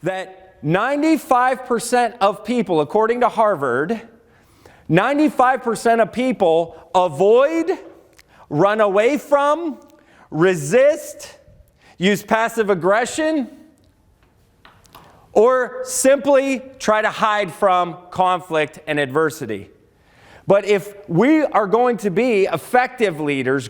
that 95% of people, according to Harvard, 95% of people avoid, run away from, resist, use passive aggression, or simply try to hide from conflict and adversity. But if we are going to be effective leaders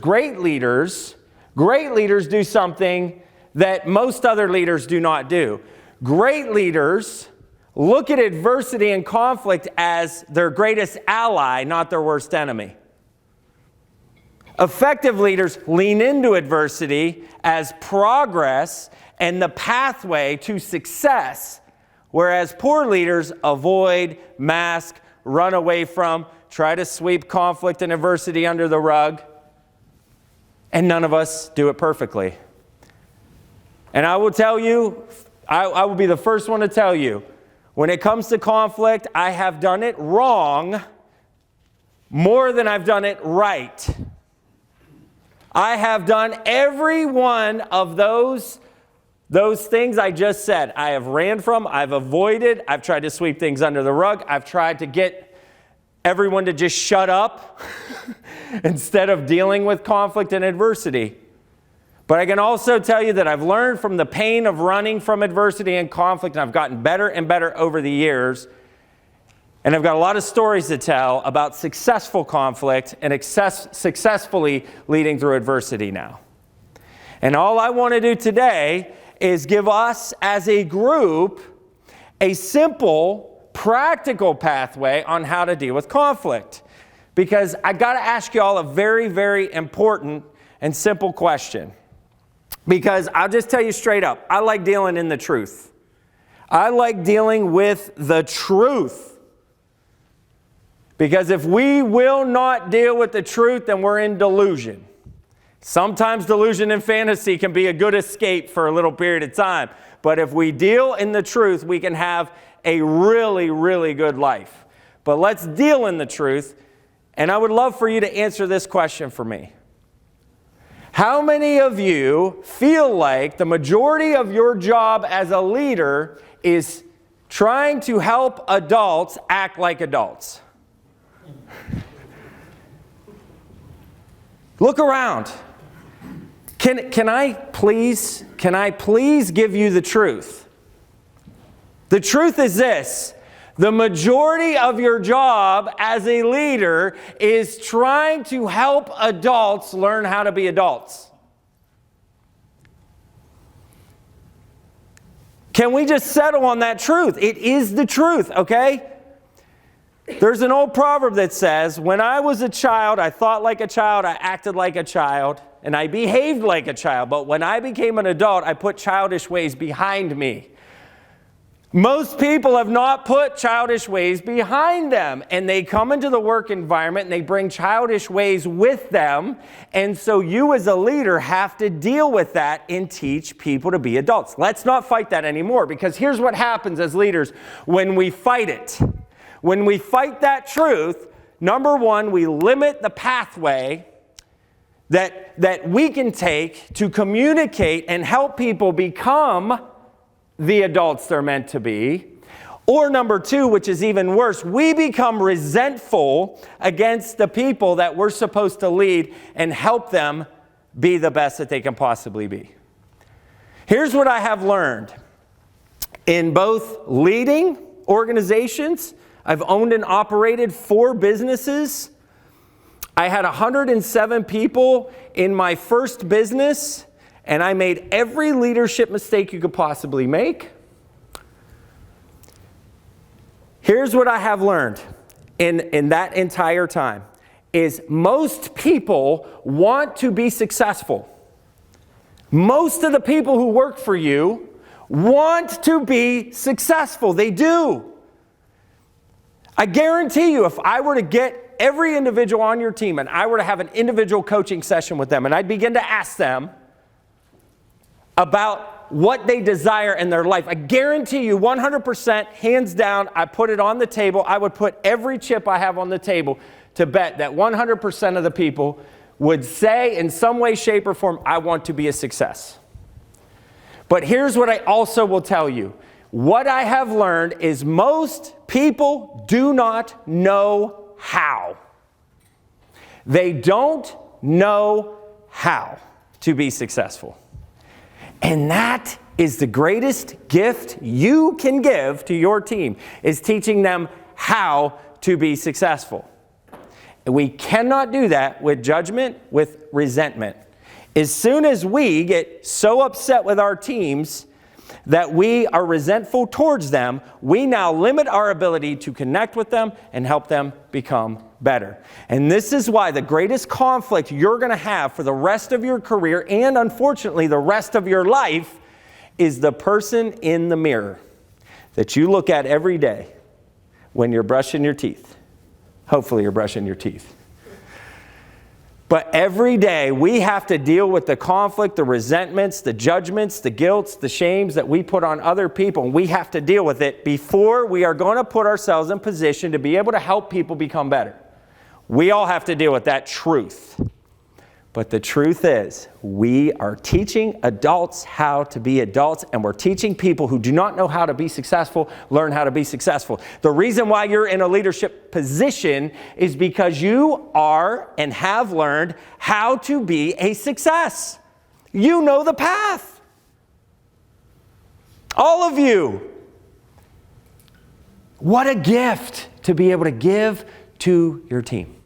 do something that most other leaders do not do. Great leaders look at adversity and conflict as their greatest ally, not their worst enemy. Effective leaders lean into adversity as progress and the pathway to success, whereas poor leaders avoid, mask, run away from, try to sweep conflict and adversity under the rug, and none of us do it perfectly. And I will tell you, I will be the first one to tell you, when it comes to conflict, I have done it wrong more than I've done it right. I have done every one of those things I just said. I have ran from, I've avoided, I've tried to sweep things under the rug, I've tried to get everyone to just shut up instead of dealing with conflict and adversity. But I can also tell you that I've learned from the pain of running from adversity and conflict, and I've gotten better and better over the years. And I've got a lot of stories to tell about successful conflict and successfully leading through adversity now. And all I want to do today is give us as a group a simple, practical pathway on how to deal with conflict. Because I got to ask you all a very, very important and simple question. Because I'll just tell you straight up, I like dealing in the truth. I like dealing with the truth. Because if we will not deal with the truth, then we're in delusion. Sometimes delusion and fantasy can be a good escape for a little period of time. But if we deal in the truth, we can have a really, really good life. But let's deal in the truth. And I would love for you to answer this question for me. How many of you feel like the majority of your job as a leader is trying to help adults act like adults? Look around. Can I please give you the truth? The truth is this. The majority of your job as a leader is trying to help adults learn how to be adults. Can we just settle on that truth? It is the truth, okay? There's an old proverb that says, when I was a child, I thought like a child, I acted like a child, and I behaved like a child. But when I became an adult, I put childish ways behind me. Most people have not put childish ways behind them, and they come into the work environment and they bring childish ways with them. And so you as a leader have to deal with that and teach people to be adults. Let's not fight that anymore, because here's what happens as leaders when we fight it. When we fight that truth, number one, we limit the pathway that we can take to communicate and help people become the adults they're meant to be. Or number two, which is even worse, we become resentful against the people that we're supposed to lead and help them be the best that they can possibly be. Here's what I have learned. In both leading organizations, I've owned and operated 4 businesses. I had 107 people in my first business, and I made every leadership mistake you could possibly make. Here's what I have learned in that entire time, is most people want to be successful. Most of the people who work for you want to be successful. They do. I guarantee you, if I were to get every individual on your team and I were to have an individual coaching session with them, and I'd begin to ask them about what they desire in their life, I guarantee you 100%, hands down, I put it on the table. I would put every chip I have on the table to bet that 100% of the people would say in some way, shape, or form, I want to be a success. But here's what I also will tell you. what I have learned is most people do not know how. They don't know how to be successful. And that is the greatest gift you can give to your team, is teaching them how to be successful. And we cannot do that with judgment, with resentment. As soon as we get so upset with our teams that we are resentful towards them, we now limit our ability to connect with them and help them become better. And this is why the greatest conflict you're going to have for the rest of your career, and unfortunately the rest of your life, is the person in the mirror that you look at every day when you're brushing your teeth. Hopefully you're brushing your teeth. But every day we have to deal with the conflict, the resentments, the judgments, the guilts, the shames that we put on other people. And we have to deal with it before we are going to put ourselves in position to be able to help people become better. We all have to deal with that truth. But the truth is, we are teaching adults how to be adults, and we're teaching people who do not know how to be successful, learn how to be successful. The reason why you're in a leadership position is because you are and have learned how to be a success. You know the path. All of you. What a gift to be able to give to your team.